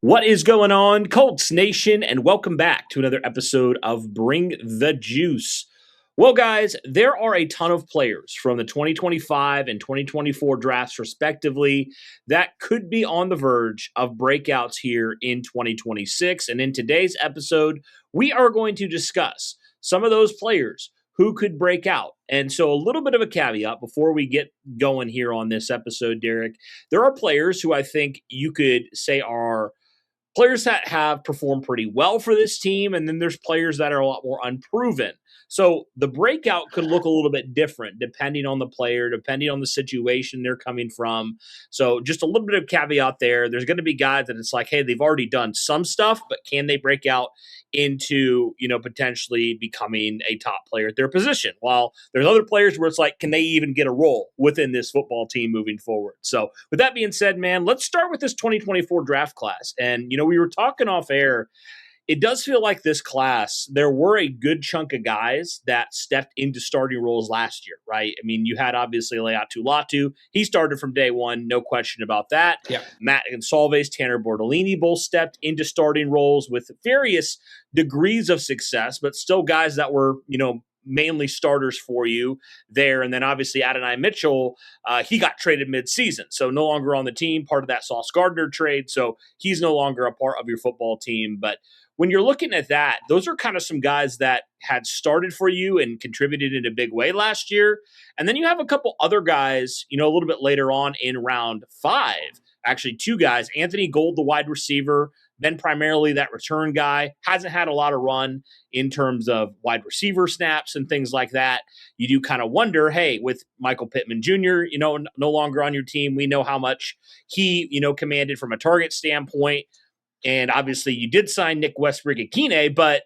What is going on, Colts Nation, and welcome back to another episode of Bring the Juice. Well, guys, there are a ton of players from the 2025 and 2024 drafts, respectively, that could be on the verge of breakouts here in 2026. And in today's episode, we are going to discuss some of those players who could break out. And so, a little bit of a caveat before we get going here on this episode, Derek. There are players who I think you could say are players that have performed pretty well for this team, and then there's players that are a lot more unproven. So the breakout could look a little bit different depending on the player, depending on the situation they're coming from. So just a little bit of caveat there. There's going to be guys that it's like, hey, they've already done some stuff, but can they break out into, potentially becoming a top player at their position? While there's other players where it's like, can they even get a role within this football team moving forward? So with that being said, man, let's start with this 2024 draft class. And, we were talking off air. It does feel like this class, there were a good chunk of guys that stepped into starting roles last year, right? I mean, you had obviously Leatu Latu. He started from day one, no question about that. Yeah. Matt Gonsalves, Tanner Bortolini both stepped into starting roles with various degrees of success, but still guys that were, mainly starters for you there. And then obviously Adonai Mitchell, he got traded midseason, so no longer on the team, part of that Sauce Gardner trade. So he's no longer a part of your football team. But when you're looking at that, those are kind of some guys that had started for you and contributed in a big way last year. And then you have a couple other guys, a little bit later on in round 5, actually 2 guys, Anthony Gould, the wide receiver, been primarily that return guy, hasn't had a lot of run in terms of wide receiver snaps and things like that. You do kind of wonder, hey, with Michael Pittman Jr., no longer on your team, we know how much he, commanded from a target standpoint. And obviously you did sign Nick Westbrook-Akine, but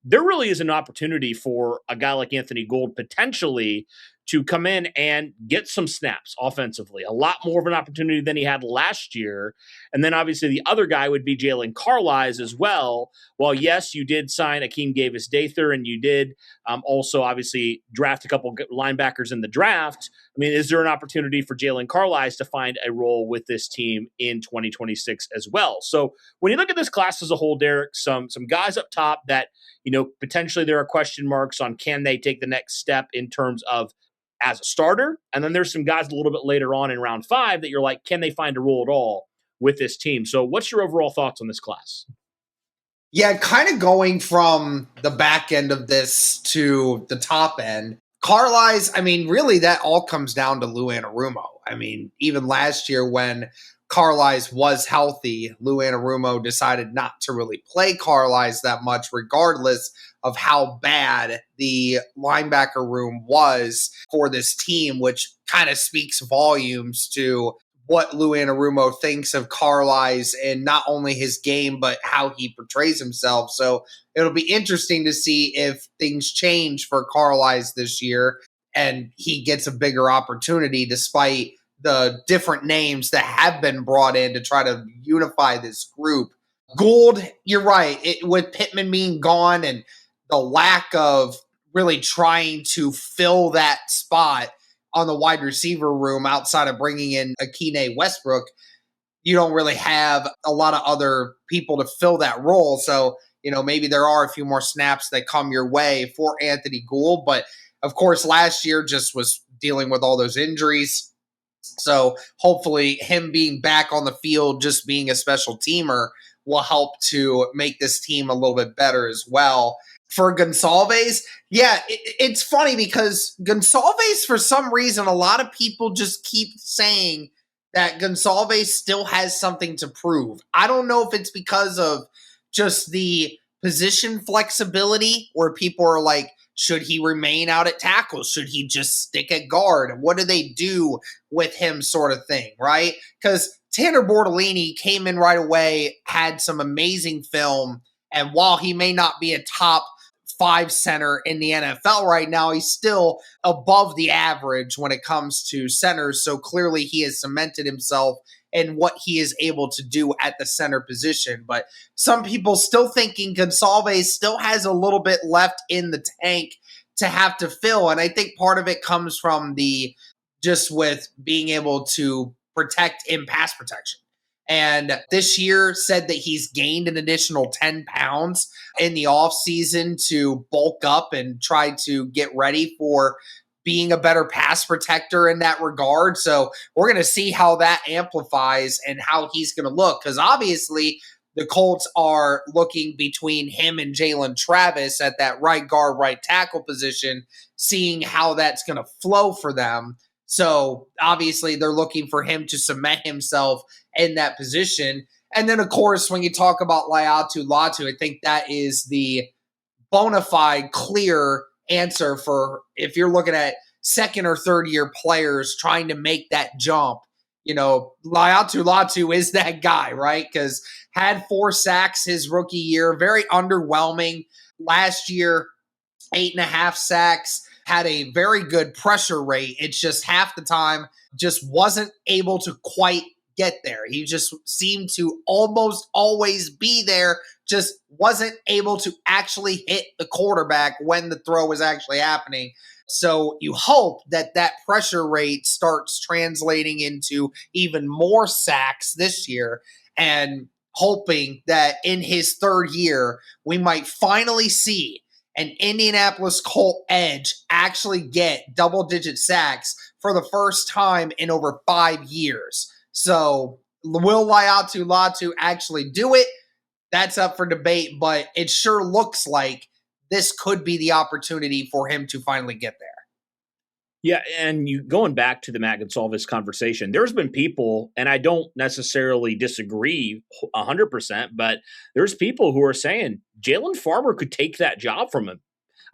there really is an opportunity for a guy like Anthony Gould potentially to come in and get some snaps offensively, a lot more of an opportunity than he had last year. And then obviously the other guy would be Jalen Carlies as well. While yes, you did sign Akeem Davis-Dather, and you did also obviously draft a couple linebackers in the draft. I mean, is there an opportunity for Jalen Carlies to find a role with this team in 2026 as well? So when you look at this class as a whole, Derek, some guys up top that, potentially there are question marks on, can they take the next step in terms of as a starter? And then there's some guys a little bit later on in round 5 that you're like, can they find a role at all with this team? So what's your overall thoughts on this class? Yeah, kind of going from the back end of this to the top end. Carlies, I mean, really that all comes down to Lou Anarumo. I mean, even last year when Carlies was healthy, Lou Anarumo decided not to really play Carlies that much, regardless of how bad the linebacker room was for this team, which kind of speaks volumes to what Lou Anarumo thinks of Carlies and not only his game, but how he portrays himself. So it'll be interesting to see if things change for Carlies this year and he gets a bigger opportunity despite the different names that have been brought in to try to unify this group. Gould, you're right. With Pittman being gone and the lack of really trying to fill that spot on the wide receiver room outside of bringing in Akine Westbrook, you don't really have a lot of other people to fill that role. So, maybe there are a few more snaps that come your way for Anthony Gould. But, of course, last year just was dealing with all those injuries. So hopefully him being back on the field, just being a special teamer, will help to make this team a little bit better as well. For Gonsalves, yeah, it's funny because Gonsalves, for some reason, a lot of people just keep saying that Gonsalves still has something to prove. I don't know if it's because of just the position flexibility where people are like, should he remain out at tackle? Should he just stick at guard? What do they do with him, sort of thing, right? Because Tanner Bortolini came in right away, had some amazing film, and while he may not be a top 5 center in the NFL right now, he's still above the average when it comes to centers. So clearly he has cemented himself in what he is able to do at the center position. But some people still thinking Gonsalves still has a little bit left in the tank to have to fill. And I think part of it comes from the just with being able to protect in pass protection. And this year said that he's gained an additional 10 pounds in the offseason to bulk up and try to get ready for being a better pass protector in that regard. So we're going to see how that amplifies and how he's going to look, because obviously the Colts are looking between him and Jalen Travis at that right guard, right tackle position, seeing how that's going to flow for them. So obviously they're looking for him to cement himself in that position. And then, of course, when you talk about Latu, I think that is the bona fide, clear answer for if you're looking at second or third year players trying to make that jump. Latu is that guy, right? Because had 4 sacks his rookie year, very underwhelming. Last year, 8.5 sacks, had a very good pressure rate. It's just half the time just wasn't able to quite get there. He just seemed to almost always be there, just wasn't able to actually hit the quarterback when the throw was actually happening. So you hope that that pressure rate starts translating into even more sacks this year, and hoping that in his third year, we might finally see an Indianapolis Colt edge actually get double-digit sacks for the first time in over 5 years. So will Latu actually do it? That's up for debate, but it sure looks like this could be the opportunity for him to finally get there. Yeah, and you going back to the Matt Gonsalves conversation, there's been people, and I don't necessarily disagree 100%, but there's people who are saying Jalen Farmer could take that job from him.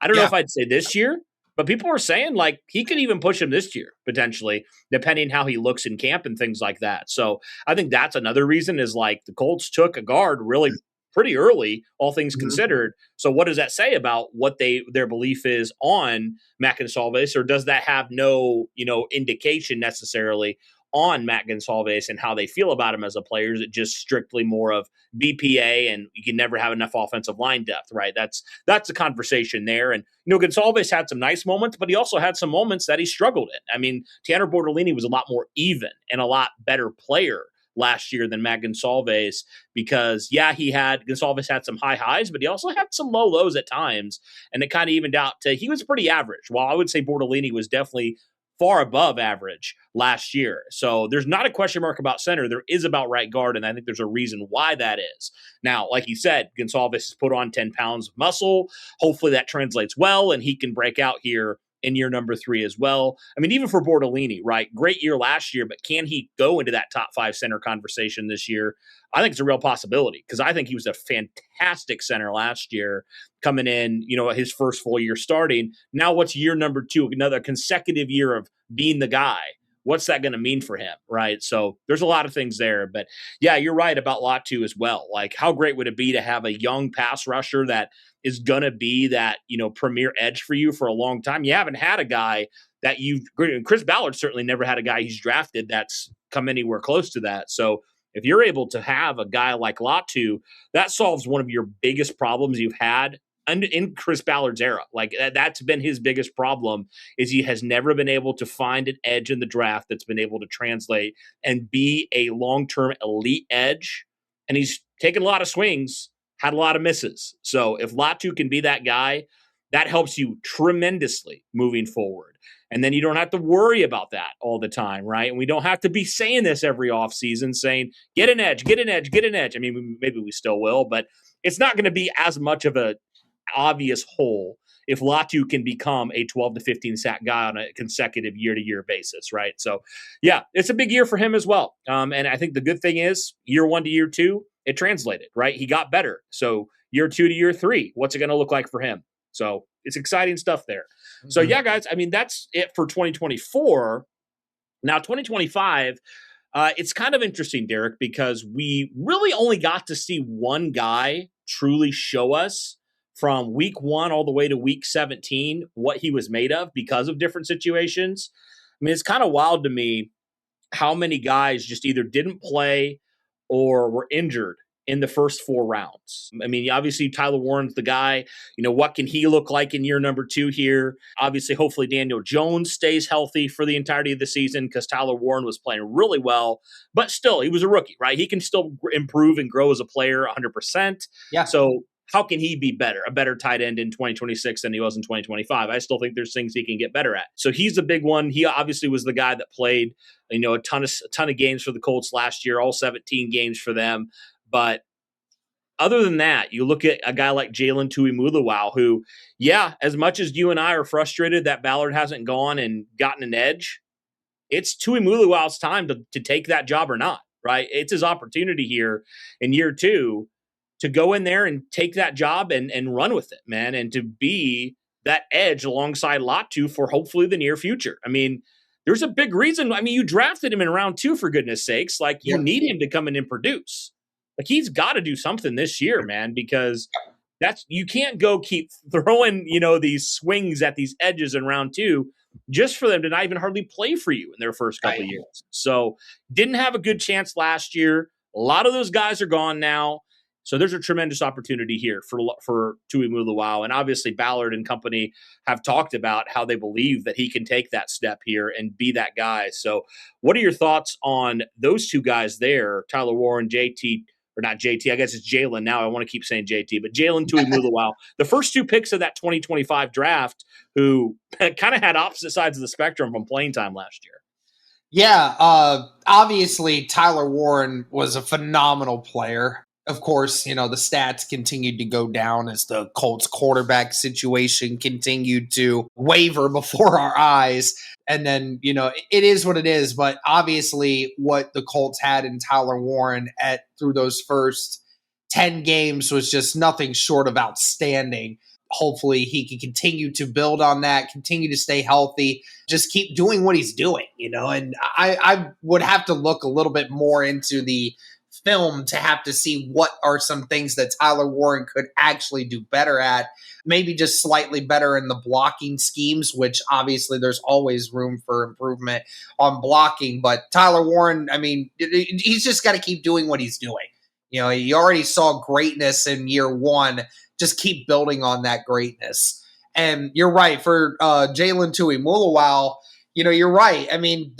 I don't know if I'd say this year, but people are saying like he could even push him this year, potentially, depending how he looks in camp and things like that. So I think that's another reason is like the Colts took a guard really pretty early, all things considered. So what does that say about what their belief is on Matt Gonsalves, or does that have no, indication necessarily on Matt Gonsalves and how they feel about him as a player? Is it just strictly more of BPA and you can never have enough offensive line depth, right? That's a conversation there. And, Gonsalves had some nice moments, but he also had some moments that he struggled in. I mean, Tanner Bortolini was a lot more even and a lot better player last year than Matt Gonsalves because, Gonsalves had some high highs, but he also had some low lows at times. And it kind of evened out to he was pretty average. While I would say Bortolini was definitely far above average last year. So there's not a question mark about center. There is about right guard, and I think there's a reason why that is. Now, like you said, Gonsalves has put on 10 pounds of muscle. Hopefully that translates well, and he can break out here in year number 3 as well. I mean, even for Bortolini, right? Great year last year, but can he go into that top 5 center conversation this year? I think it's a real possibility because I think he was a fantastic center last year coming in, his first full year starting. Now what's year number 2, another consecutive year of being the guy? What's that going to mean for him, right? So there's a lot of things there. But yeah, you're right about Latu as well. Like how great would it be to have a young pass rusher that is going to be that, premier edge for you for a long time? You haven't had a guy that Chris Ballard certainly never had a guy he's drafted that's come anywhere close to that. So if you're able to have a guy like Latu, that solves one of your biggest problems you've had in Chris Ballard's era. Like that's been his biggest problem is he has never been able to find an edge in the draft that's been able to translate and be a long-term elite edge. And he's taken a lot of swings, had a lot of misses. So if Latu can be that guy, that helps you tremendously moving forward. And then you don't have to worry about that all the time, right? And we don't have to be saying this every offseason, saying, get an edge, get an edge, get an edge. I mean, maybe we still will, but it's not going to be as much of an obvious hole if Latu can become a 12 to 15 sack guy on a consecutive year-to-year basis, right? So, yeah, it's a big year for him as well. And I think the good thing is year 1 to year 2, it translated, right? He got better. So year 2 to year 3, what's it going to look like for him? So it's exciting stuff there. So yeah, guys, I mean, that's it for 2024. Now 2025, it's kind of interesting, Derek, because we really only got to see one guy truly show us from week 1 all the way to week 17 what he was made of because of different situations. I mean, it's kind of wild to me how many guys just either didn't play or were injured in the first 4 rounds. I mean, obviously Tyler Warren's the guy. What can he look like in year number 2 here? Obviously, hopefully Daniel Jones stays healthy for the entirety of the season because Tyler Warren was playing really well, but still, he was a rookie, right? He can still improve and grow as a player 100%. Yeah. So how can he be better, a better tight end in 2026 than he was in 2025? I still think there's things he can get better at. So he's a big one. He obviously was the guy that played, a ton of games for the Colts last year, all 17 games for them. But other than that, you look at a guy like Jalen Tuimuluau, who, as much as you and I are frustrated that Ballard hasn't gone and gotten an edge, it's Tuimuluau's time to take that job or not, right? It's his opportunity here in year 2 to go in there and take that job and run with it, man, and to be that edge alongside Latu for hopefully the near future. I mean, there's a big reason. I mean, you drafted him in round 2, for goodness sakes. Like, you need him to come in and produce. Like, he's got to do something this year, man, because you can't go keep throwing, these swings at these edges in round 2 just for them to not even hardly play for you in their first couple of years. So didn't have a good chance last year. A lot of those guys are gone now. So there's a tremendous opportunity here for Tuimuluau. And obviously Ballard and company have talked about how they believe that he can take that step here and be that guy. So what are your thoughts on those two guys there, Tyler Warren, JT, or not JT, I guess it's Jalen now. I want to keep saying JT, but Jalen Tuimuluau, the first 2 picks of that 2025 draft, who kind of had opposite sides of the spectrum from playing time last year. Yeah, obviously Tyler Warren was a phenomenal player. Of course, the stats continued to go down as the Colts quarterback situation continued to waver before our eyes. And then, it is what it is. But obviously what the Colts had in Tyler Warren through those first 10 games was just nothing short of outstanding. Hopefully he can continue to build on that, continue to stay healthy, just keep doing what he's doing, and I would have to look a little bit more into the film to have to see what are some things that Tyler Warren could actually do better at. Maybe just slightly better in the blocking schemes, which obviously there's always room for improvement on blocking. But Tyler Warren, I mean, he's just got to keep doing what he's doing. He already saw greatness in year 1. Just keep building on that greatness. And you're right, for Jalen Tuimuluau, you're right. I mean,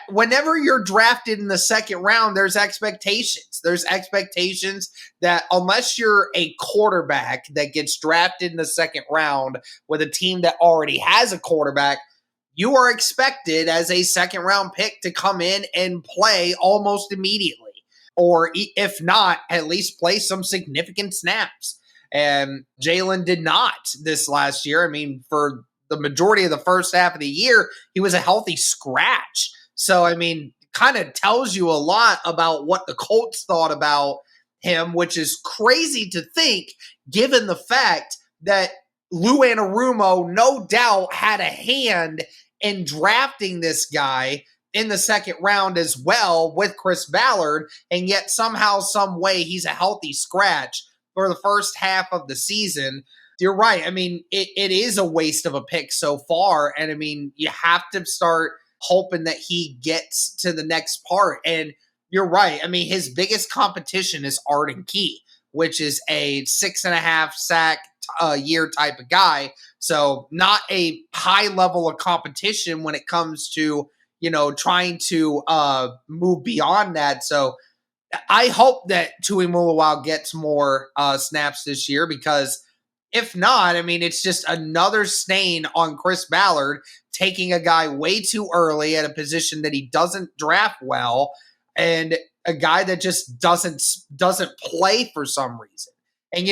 whenever you're drafted in the second round, there's expectations. There's expectations that unless you're a quarterback that gets drafted in the second round with a team that already has a quarterback, you are expected as a second round pick to come in and play almost immediately. Or if not, at least play some significant snaps. And Jalen did not this last year. I mean, for the majority of the first half of the year, he was a healthy scratch. So, I mean, kind of tells you a lot about what the Colts thought about him, which is crazy to think given the fact that Lou Anarumo no doubt had a hand in drafting this guy in the second round as well with Chris Ballard, and yet somehow, some way, he's a healthy scratch for the first half of the season. You're right. I mean, it is a waste of a pick so far. And I mean, you have to start hoping that he gets to the next part. And you're right. I mean, his biggest competition is Arden Key, which is a 6.5 sack a year type of guy. So not a high level of competition when it comes to, trying to move beyond that. So I hope that Tuimuluau gets more snaps this year, because if not, I mean, it's just another stain on Chris Ballard taking a guy way too early at a position that he doesn't draft well, and a guy that just doesn't play for some reason. And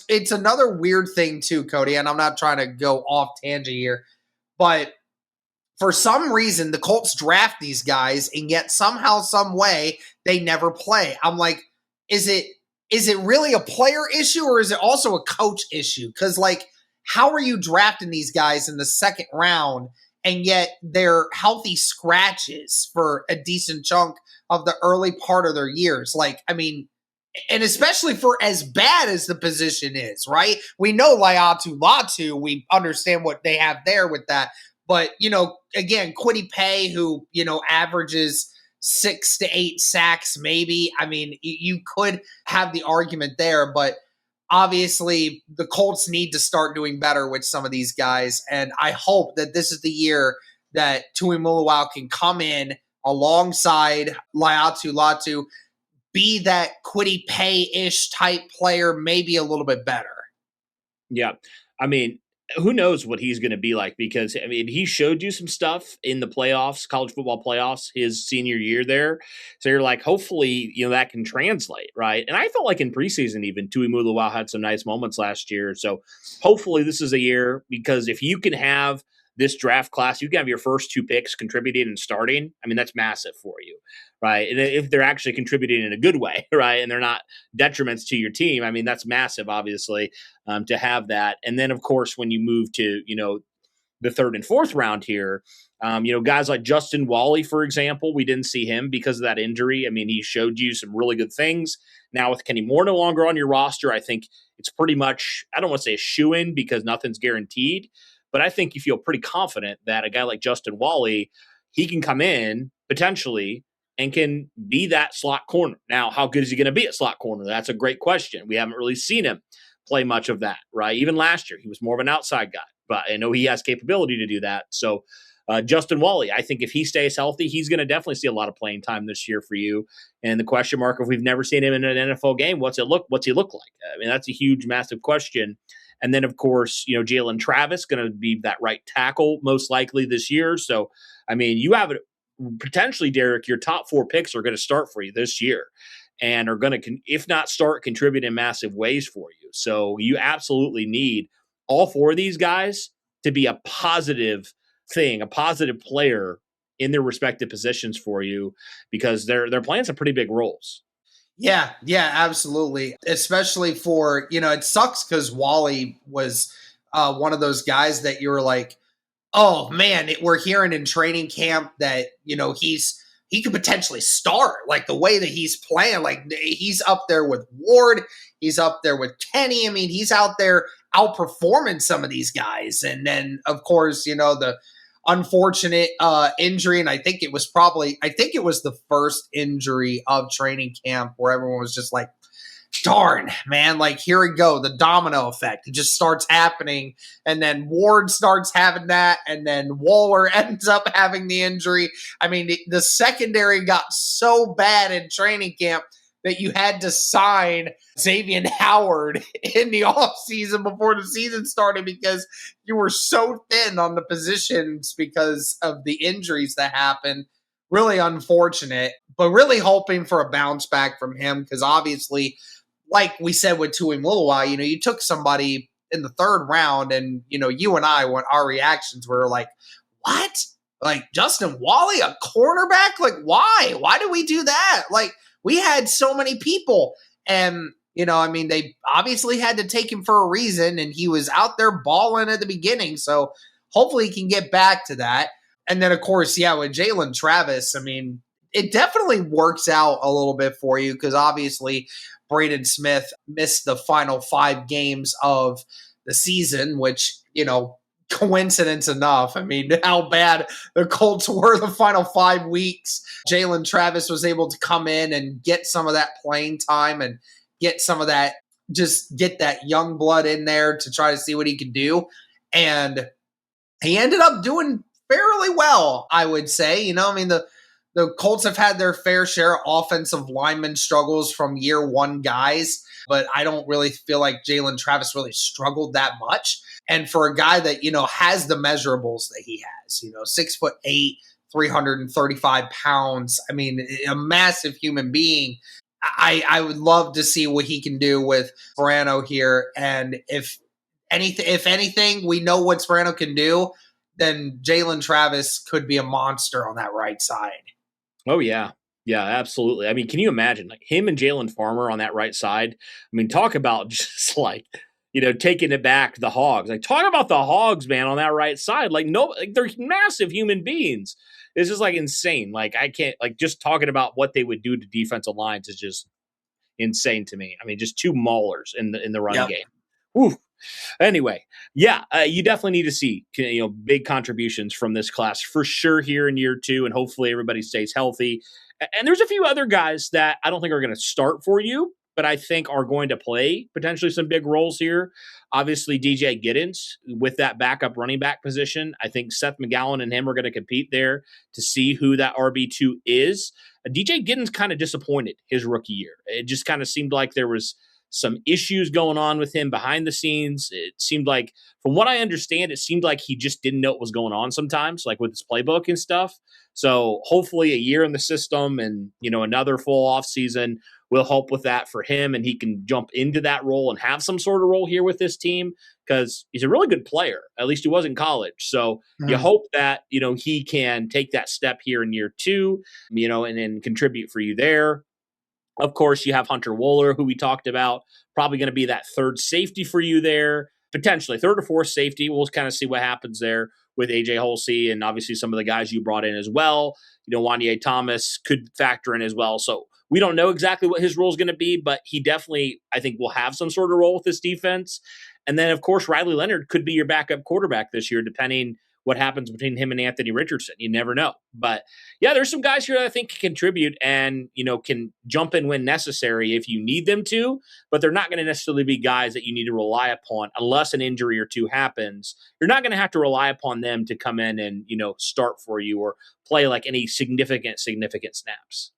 it's another weird thing too, Cody, and I'm not trying to go off tangent here, but for some reason the Colts draft these guys and yet somehow, some way they never play. I'm like, is it really a player issue, or is it also a coach issue? Because, how are you drafting these guys in the second round and yet they're healthy scratches for a decent chunk of the early part of their years? I mean, and especially for as bad as the position is, right? We know Latu, we understand what they have there with that. But, again, Kwity Paye, who, averages 6 to 8 sacks, maybe. I mean, you could have the argument there, but obviously the Colts need to start doing better with some of these guys. And I hope that this is the year that Tui Muluau can come in alongside Latu, be that Kwity Paye-ish type player, maybe a little bit better. Yeah. I mean, who knows what he's going to be like, because I mean, he showed you some stuff in the playoffs, college football playoffs, his senior year there. So you're like, hopefully, that can translate, right? And I felt like in preseason, even Tui Muluau had some nice moments last year. So hopefully this is a year, because if you can have this draft class, you can have your first 2 picks contributing and starting. I mean, that's massive for you, right? And if they're actually contributing in a good way, right, and they're not detriments to your team, I mean, that's massive, obviously, to have that. And then, of course, when you move to, the 3rd and 4th round here, guys like Justin Wally, for example, we didn't see him because of that injury. I mean, he showed you some really good things. Now with Kenny Moore no longer on your roster, I think it's pretty much, I don't want to say a shoo-in because nothing's guaranteed, but I think you feel pretty confident that a guy like Justin Wally, he can come in potentially and can be that slot corner. Now, how good is he going to be at slot corner? That's a great question. We haven't really seen him play much of that, right? Even last year, he was more of an outside guy, but I know he has capability to do that. So Justin Wally, I think if he stays healthy, he's going to definitely see a lot of playing time this year for you. And the question mark, if we've never seen him in an NFL game, what's he look like? I mean, that's a huge, massive question. And then, of course, Jalen Travis going to be that right tackle most likely this year. So, I mean, you have potentially, Derek, your top 4 picks are going to start for you this year and are going to, if not start, contribute in massive ways for you. So you absolutely need all 4 of these guys to be a positive thing, a positive player in their respective positions for you, because they're playing some pretty big roles. Yeah, absolutely. Especially for, it sucks because Wally was one of those guys that you were like, oh man, we're hearing in training camp that, he could potentially start, like the way that he's playing. Like he's up there with Ward. He's up there with Kenny. I mean, he's out there outperforming some of these guys. And then, of course, the unfortunate injury. And I think it was the first injury of training camp where everyone was just like, darn, man, like here we go, the domino effect. It just starts happening, and then Ward starts having that, and then Waller ends up having the injury. I mean, the secondary got so bad in training camp that you had to sign Xavier Howard in the offseason before the season started because you were so thin on the positions because of the injuries that happened. Really unfortunate, but really hoping for a bounce back from him because obviously, like we said with Tui Muluau, you took somebody in the 3rd round and, you and I, when our reactions were like, what? Like Justin Wally, a cornerback? Like, why? Why did we do that? Like, we had so many people and, they obviously had to take him for a reason and he was out there balling at the beginning. So hopefully he can get back to that. And then, of course, with Jalen Travis, I mean, it definitely works out a little bit for you because obviously Braden Smith missed the final 5 games of the season, which, coincidence enough. I mean, how bad the Colts were the final 5 weeks. Jalen Travis was able to come in and get some of that playing time and get some of that, just get that young blood in there to try to see what he could do. And he ended up doing fairly well, I would say. The Colts have had their fair share of offensive lineman struggles from year 1 guys, but I don't really feel like Jalen Travis really struggled that much. And for a guy that, has the measurables that he has, 6'8", 335 pounds, I mean, a massive human being, I would love to see what he can do with Sperano here. And if anything, we know what Sperano can do, then Jalen Travis could be a monster on that right side. Oh, yeah. Yeah, absolutely. I mean, can you imagine like him and Jalen Farmer on that right side? I mean, talk about just like, taking it back, the Hogs. Like, talk about the Hogs, man, on that right side. Like, they're massive human beings. This is like insane. Like, I can't, like, just talking about what they would do to defensive lines is just insane to me. I mean, just 2 maulers in the run game. Whew. Anyway, you definitely need to see big contributions from this class for sure here in year 2, and hopefully everybody stays healthy And there's a few other guys that I don't think are going to start for you, but I think are going to play potentially some big roles here. Obviously, DJ Giddens with that backup running back position. I think Seth McGowan and him are going to compete there to see who that RB2 is. DJ Giddens kind of disappointed his rookie year. It just kind of seemed like there was some issues going on with him behind the scenes. It seemed like, from what I understand, it seemed like he just didn't know what was going on sometimes, like with his playbook and stuff. So hopefully a year in the system and, another full off season will help with that for him. And he can jump into that role and have some sort of role here with this team because he's a really good player. At least he was in college. So you hope that, he can take that step here in year two, and then contribute for you there. Of course, you have Hunter Wohler, who we talked about, probably going to be that third safety for you there, potentially third or fourth safety. We'll kind of see what happens there with AJ Holsey and obviously some of the guys you brought in as well. Wanye Thomas could factor in as well. So we don't know exactly what his role is going to be, but he definitely, I think, will have some sort of role with this defense. And then, of course, Riley Leonard could be your backup quarterback this year, depending what happens between him and Anthony Richardson. You never know. But yeah, there's some guys here that I think can contribute and, can jump in when necessary if you need them to, but they're not going to necessarily be guys that you need to rely upon unless an injury or two happens. You're not going to have to rely upon them to come in and, start for you or play like any significant snaps.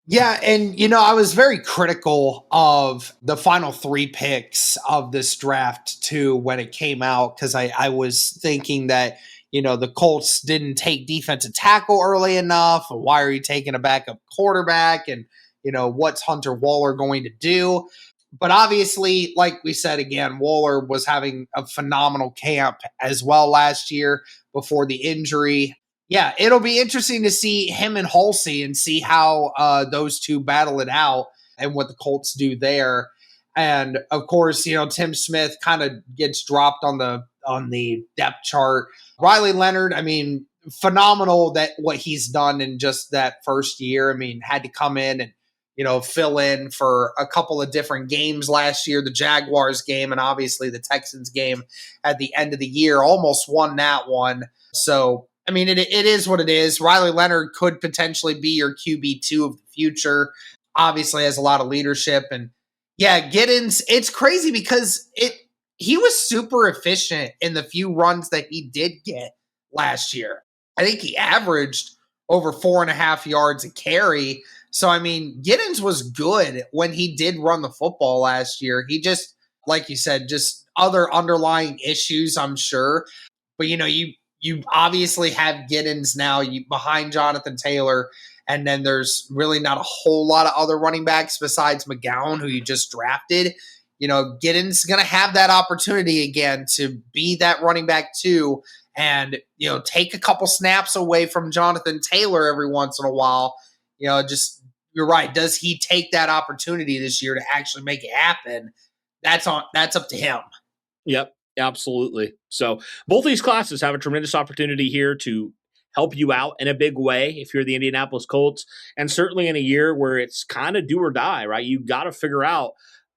Yeah, and I was very critical of the final 3 picks of this draft too when it came out because I was thinking that the Colts didn't take defensive tackle early enough. Why are you taking a backup quarterback? And what's Hunter Wohler going to do? But obviously, like we said again, Wohler was having a phenomenal camp as well last year before the injury. Yeah, it'll be interesting to see him and Halsey and see how those two battle it out and what the Colts do there. And of course, Tim Smith kind of gets dropped on the depth chart. Riley Leonard, I mean, phenomenal that what he's done in just that first year. I mean, had to come in and fill in for a couple of different games last year, the Jaguars game and obviously the Texans game at the end of the year, almost won that one. So I mean, it is what it is. Riley Leonard could potentially be your QB2 of the future. Obviously has a lot of leadership. And yeah, Giddens, it's crazy because he was super efficient in the few runs that he did get last year. I think he averaged over 4.5 yards a carry. So, I mean, Giddens was good when he did run the football last year. He just, like you said, just other underlying issues, I'm sure. But, you obviously have Giddens now behind Jonathan Taylor, and then there's really not a whole lot of other running backs besides McGowan, who you just drafted. Giddens is going to have that opportunity again to be that running back too, and take a couple snaps away from Jonathan Taylor every once in a while. You're right. Does he take that opportunity this year to actually make it happen? That's up to him. Yep. Absolutely. So both these classes have a tremendous opportunity here to help you out in a big way if you're the Indianapolis Colts, and certainly in a year where it's kind of do or die, right? You got to figure out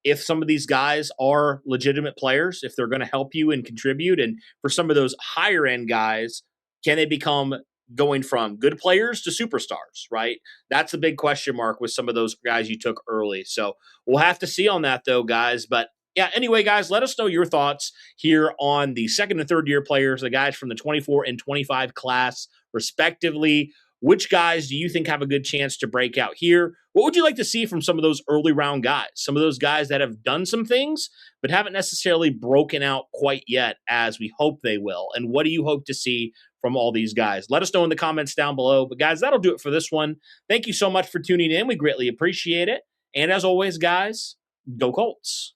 if some of these guys are legitimate players, if they're going to help you and contribute. And for some of those higher end guys, can they become going from good players to superstars, right? That's a big question mark with some of those guys you took early. So we'll have to see on that though, guys. But yeah, anyway, guys, let us know your thoughts here on the second and third year players, the guys from the 24 and 25 class, respectively. Which guys do you think have a good chance to break out here? What would you like to see from some of those early round guys? Some of those guys that have done some things, but haven't necessarily broken out quite yet as we hope they will. And what do you hope to see from all these guys? Let us know in the comments down below. But guys, that'll do it for this one. Thank you so much for tuning in. We greatly appreciate it. And as always, guys, go Colts.